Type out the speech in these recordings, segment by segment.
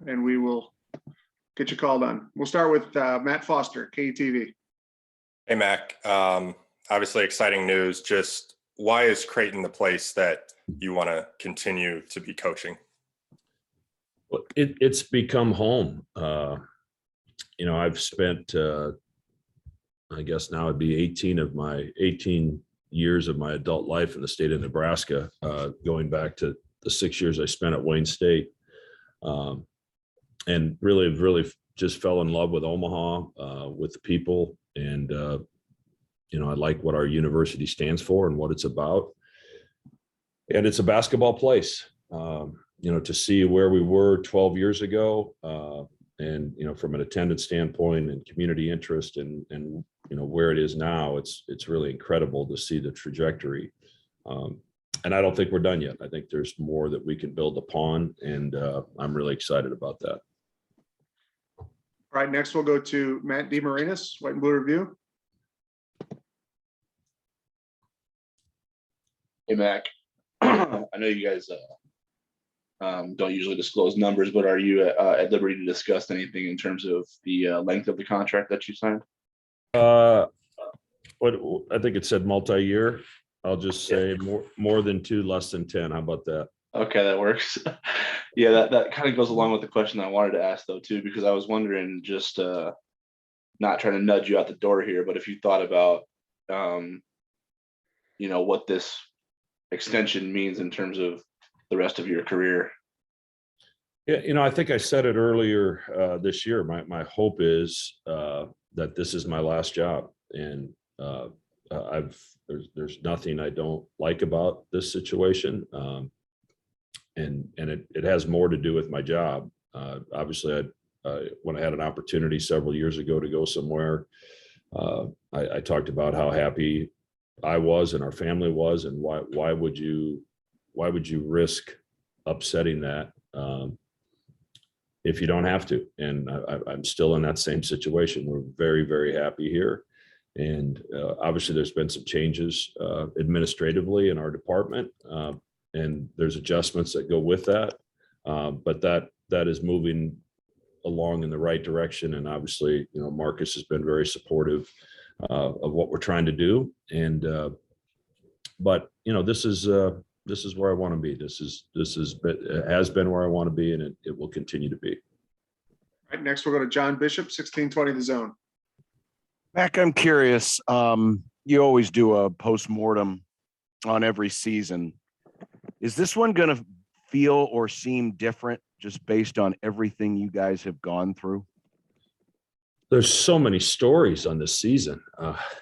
and we will get you called on. We'll start with Matt Foster, KTV. Hey, Mac. Obviously exciting news. Just why is Creighton the place that you want to continue to be coaching? Well, it's become home. I've spent, I guess now it'd be 18 years of my adult life in the state of Nebraska, going back to the 6 years I spent at Wayne State. And really just fell in love with Omaha, with the people. And, I like what our university stands for and what it's about. And it's a basketball place. To see where we were 12 years ago, and from an attendance standpoint and community interest and where it is now, it's really incredible to see the trajectory. And I don't think we're done yet. I think there's more that we can build upon, and I'm really excited about that. All right, next we'll go to Matt DeMarinis, White and Blue Review. Hey, Mac. I know you guys don't usually disclose numbers, but are you at liberty to discuss anything in terms of the length of the contract that you signed? What I think it said multi-year. I'll just say more than 2, less than 10. How about that? Okay, that works. Yeah, that kind of goes along with the question I wanted to ask though too, because I was wondering, just not trying to nudge you out the door here, but if you thought about what this extension means in terms of the rest of your career. Yeah, I think I said it earlier this year. My hope is that this is my last job, and there's nothing I don't like about this situation, and it has more to do with my job. Obviously, when I had an opportunity several years ago to go somewhere, I talked about how happy I was and our family was, and why would you risk upsetting that if you don't have to? And I'm still in that same situation. We're very, very happy here. And obviously there's been some changes administratively in our department, and there's adjustments that go with that. But that is moving along in the right direction. And obviously, Marcus has been very supportive of what we're trying to do. And but this is where I want to be. It has been where I want to be, and it will continue to be. All right, next we'll go to John Bishop, 1620 The Zone. Mac, I'm curious. You always do a postmortem on every season. Is this one going to feel or seem different just based on everything you guys have gone through? There's so many stories on this season.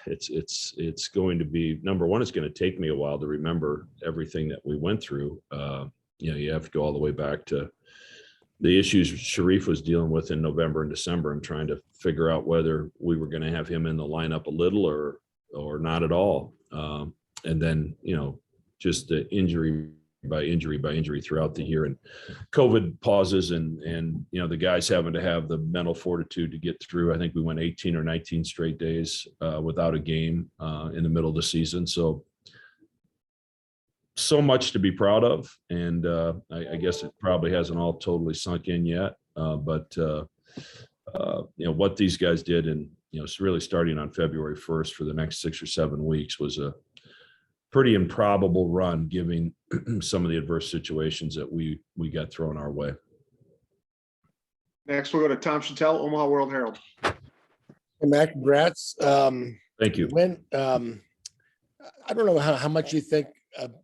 It's going to be, number one, it's going to take me a while to remember everything that we went through. You have to go all the way back to the issues Sharif was dealing with in November and December, and trying to figure out whether we were going to have him in the lineup a little or not at all. And then, just the injury by injury throughout the year, and COVID pauses, and the guys having to have the mental fortitude to get through. I think we went 18 or 19 straight days without a game in the middle of the season. So much to be proud of, and I guess it probably hasn't all totally sunk in yet. But what these guys did, and really starting on February 1st for the next 6 or 7 weeks, was a pretty improbable run, given some of the adverse situations that we got thrown our way. Next we'll go to Tom Chattel, Omaha World Herald. Hey, Mac, congrats. Thank you. When I don't know how much you think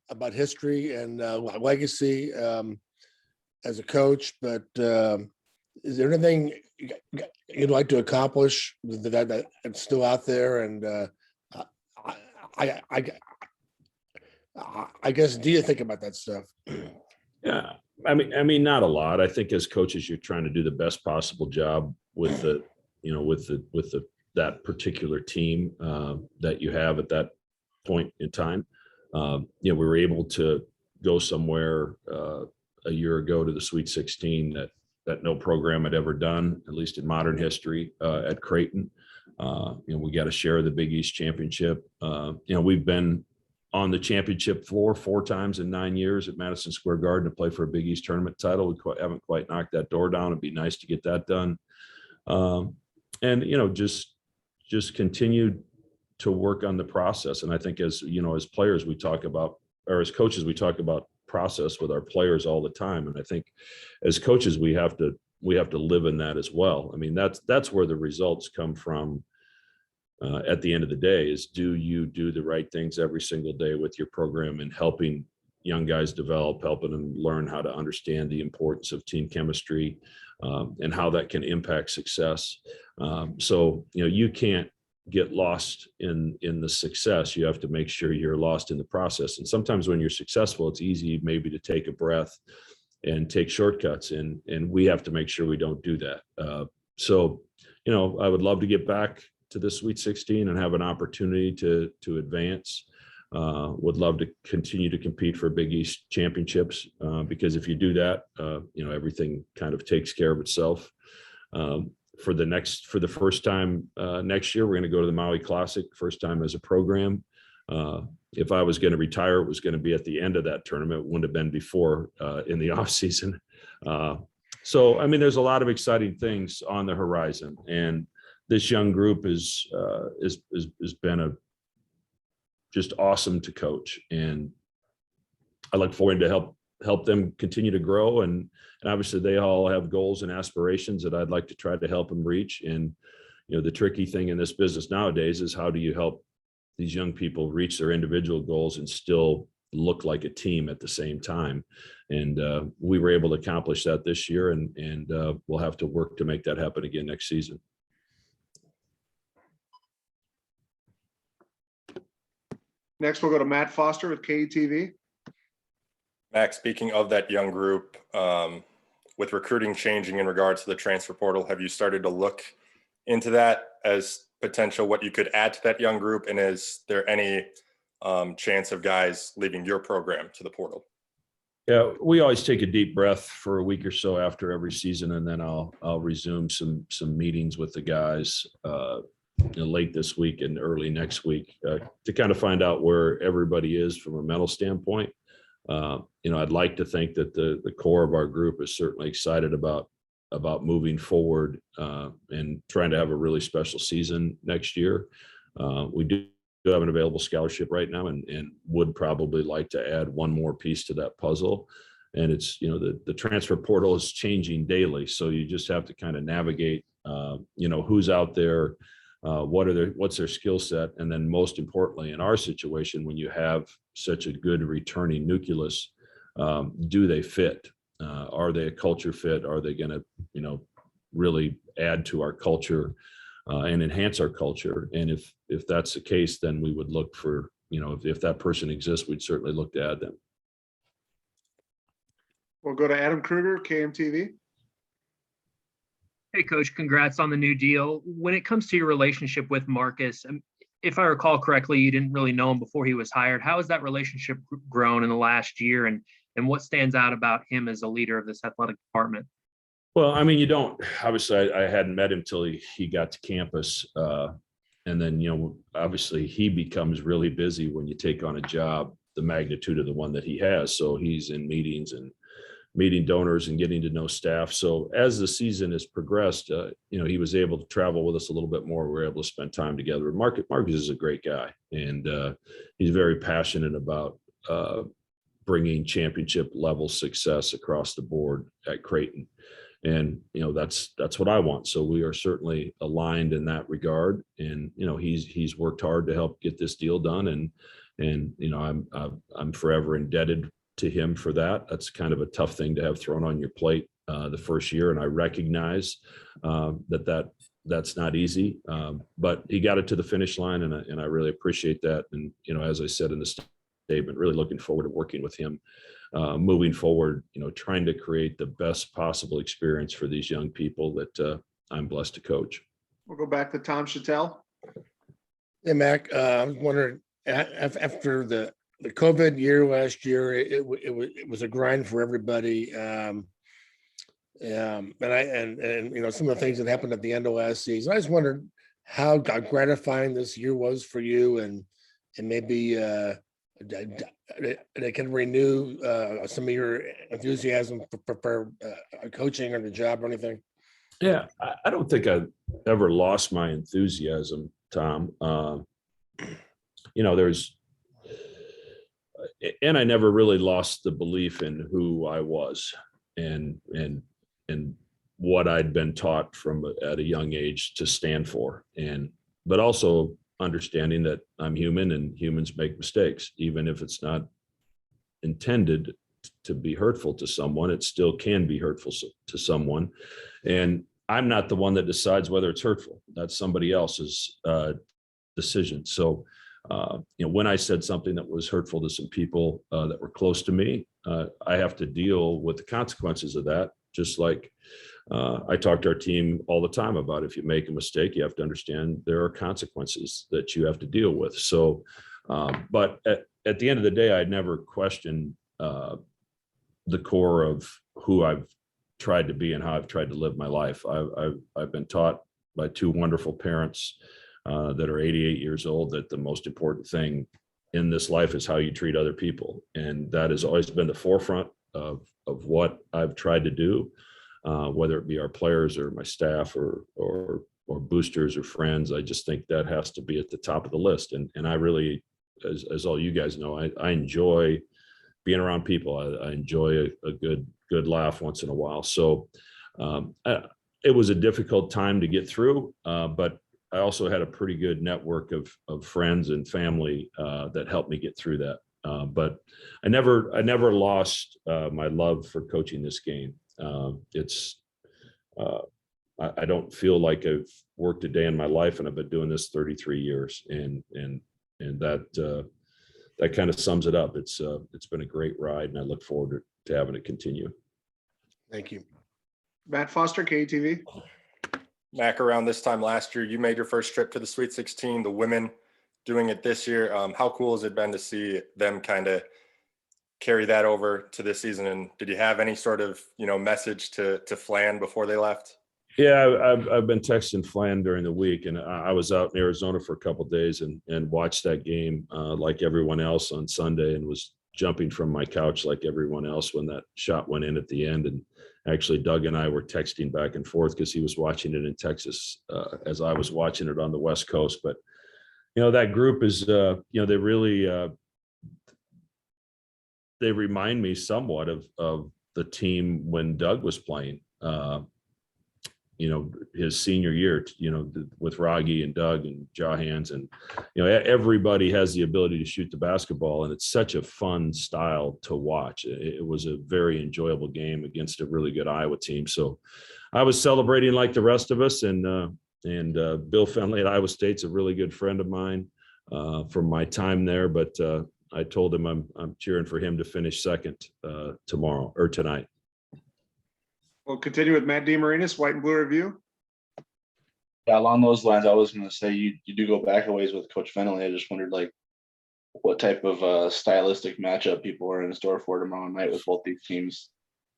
about history and legacy as a coach, but is there anything you'd like to accomplish that's still out there? And I guess, do you think about that stuff? Yeah, I mean, not a lot. I think as coaches, you're trying to do the best possible job with that particular team that you have at that point in time. We were able to go somewhere a year ago to the Sweet 16 that no program had ever done, at least in modern history, at Creighton. We got a share of the Big East championship. We've been on the championship floor 4 times in 9 years at Madison Square Garden to play for a Big East tournament title. We haven't quite knocked that door down. It'd be nice to get that done. And, just continue to work on the process. And I think as players, we talk about, or as coaches, we talk about process with our players all the time. And I think as coaches, we have to live in that as well. I mean, that's where the results come from. At the end of the day, is do you do the right things every single day with your program and helping young guys develop, helping them learn how to understand the importance of team chemistry, and how that can impact success. So, you can't get lost in the success. You have to make sure you're lost in the process. And sometimes when you're successful, it's easy maybe to take a breath and take shortcuts. And we have to make sure we don't do that. So, I would love to get back to the Sweet 16 and have an opportunity to advance. Would love to continue to compete for Big East championships, because if you do that, everything kind of takes care of itself. For the first time next year, we're going to go to the Maui Classic, first time as a program. If I was going to retire, it was going to be at the end of that tournament. It wouldn't have been before in the off season. So, I mean, there's a lot of exciting things on the horizon, and this young group has been just awesome to coach, and I look forward to help them continue to grow. And obviously they all have goals and aspirations that I'd like to try to help them reach. And, the tricky thing in this business nowadays is how do you help these young people reach their individual goals and still look like a team at the same time. And we were able to accomplish that this year, and we'll have to work to make that happen again next season. Next, we'll go to Matt Foster with KETV. Max, speaking of that young group, with recruiting changing in regards to the transfer portal, have you started to look into that as potential what you could add to that young group? And is there any chance of guys leaving your program to the portal? Yeah, we always take a deep breath for a week or so after every season, and then I'll resume some meetings with the guys late this week and early next week to kind of find out where everybody is from a mental standpoint. I'd like to think that the core of our group is certainly excited about moving forward and trying to have a really special season next year. We do have an available scholarship right now, and would probably like to add one more piece to that puzzle. And it's, the transfer portal is changing daily. So you just have to kind of navigate, who's out there, what's their skill set. And then most importantly, in our situation, when you have such a good returning nucleus, do they fit? Are they a culture fit? Are they going to, really add to our culture and enhance our culture? And if that's the case, then we would look for, if that person exists, we'd certainly look to add them. We'll go to Adam Kruger, KMTV. Hey, Coach, congrats on the new deal. When it comes to your relationship with Marcus, if I recall correctly, you didn't really know him before he was hired. How has that relationship grown in the last year, and what stands out about him as a leader of this athletic department? Well, I mean, obviously I hadn't met him till he got to campus. And then, obviously he becomes really busy when you take on a job the magnitude of the one that he has. So he's in meetings and meeting donors and getting to know staff. So as the season has progressed, he was able to travel with us a little bit more. We were able to spend time together. Marcus is a great guy, and he's very passionate about bringing championship level success across the board at Creighton. And, that's what I want. So we are certainly aligned in that regard. And, he's worked hard to help get this deal done. And I'm forever indebted to him for that. That's kind of a tough thing to have thrown on your plate the first year. And I recognize that's not easy, but he got it to the finish line, and I really appreciate that. And, as I said in the statement, really looking forward to working with him moving forward, trying to create the best possible experience for these young people that I'm blessed to coach. We'll go back to Tom Chattel. Hey, Mac, I was wondering, after the COVID year last year, it was a grind for everybody. And some of the things that happened at the end of last season. I just wondered how gratifying this year was for you, and maybe That can renew some of your enthusiasm for coaching or the job or anything? Yeah, I don't think I ever lost my enthusiasm, Tom. There's, and I never really lost the belief in who I was and what I'd been taught at a young age to stand for, but also understanding that I'm human and humans make mistakes, even if it's not intended to be hurtful to someone, it still can be hurtful to someone. And I'm not the one that decides whether it's hurtful. That's somebody else's decision. So, when I said something that was hurtful to some people that were close to me, I have to deal with the consequences of that. Just like I talk to our team all the time about, if you make a mistake, you have to understand there are consequences that you have to deal with. So, but at the end of the day, I'd never questioned the core of who I've tried to be and how I've tried to live my life. I've been taught by two wonderful parents that are 88 years old that the most important thing in this life is how you treat other people. And that has always been the forefront of what I've tried to do, whether it be our players or my staff or boosters or friends. I just think that has to be at the top of the list. And I really, as all you guys know, I enjoy being around people. I enjoy a good laugh once in a while. So it was a difficult time to get through, but I also had a pretty good network of friends and family that helped me get through that. But I never lost my love for coaching this game. I don't feel like I've worked a day in my life, and I've been doing this 33 years, and that kind of sums it up. It's been a great ride, and I look forward to having it continue. Thank you. Matt Foster, KTV. Mac, around this time last year, you made your first trip to the Sweet 16, the women doing it this year. How cool has it been to see them kind of carry that over to this season? And did you have any sort of, message to Flan before they left? Yeah, I've been texting Flan during the week, and I was out in Arizona for a couple of days and watched that game like everyone else on Sunday, and was jumping from my couch like everyone else when that shot went in at the end. And actually, Doug and I were texting back and forth because he was watching it in Texas as I was watching it on the West Coast. But that group is, they really they remind me somewhat of the team when Doug was playing. His senior year, with Raggy and Doug and Jahans, and, everybody has the ability to shoot the basketball, and it's such a fun style to watch. It was a very enjoyable game against a really good Iowa team. So I was celebrating like the rest of us, and Bill Fenley at Iowa State's a really good friend of mine from my time there. But I told him I'm cheering for him to finish second tomorrow or tonight. We'll continue with Matt DeMarinis, White and Blue Review. Yeah, along those lines, I was going to say you do go back a ways with Coach Fenley. I just wondered what type of stylistic matchup people are in store for tomorrow night with both these teams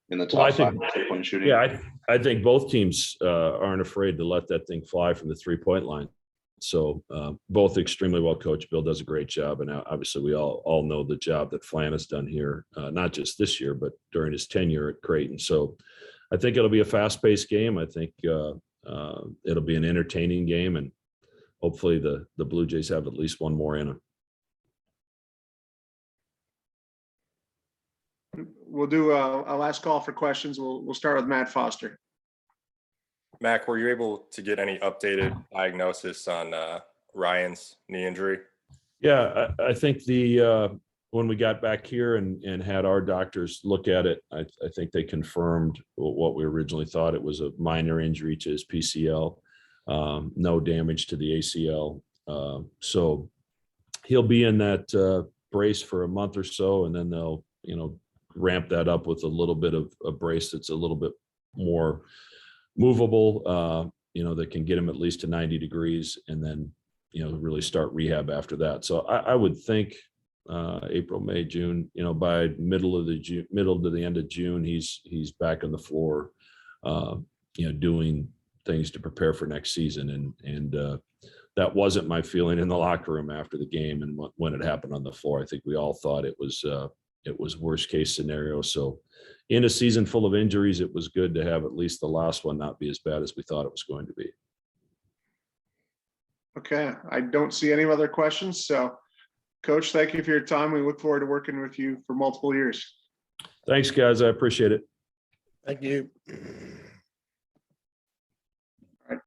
in the top five in 3-point shooting. Yeah, I think both teams aren't afraid to let that thing fly from the 3-point line. So both extremely well coached. Bill does a great job, and obviously we all know the job that Flan has done here, not just this year, but during his tenure at Creighton. So I think it'll be a fast-paced game. I think it'll be an entertaining game, and hopefully the Blue Jays have at least one more in them. We'll do a last call for questions. We'll start with Matt Foster. Mac, were you able to get any updated diagnosis on Ryan's knee injury? Yeah, I think when we got back here and had our doctors look at it, I think they confirmed what we originally thought. It was a minor injury to his PCL, no damage to the ACL. So he'll be in that brace for a month or so, and then they'll, ramp that up with a little bit of a brace that's a little bit more movable, that can get him at least to 90 degrees, and then, really start rehab after that. So I would think April, May, June, by middle to the end of June, he's back on the floor, doing things to prepare for next season. And that wasn't my feeling in the locker room after the game and when it happened on the floor. I think we all thought it was worst case scenario. So in a season full of injuries, it was good to have at least the last one not be as bad as we thought it was going to be. Okay, I don't see any other questions. So, Coach, thank you for your time. We look forward to working with you for multiple years. Thanks, guys. I appreciate it. Thank you.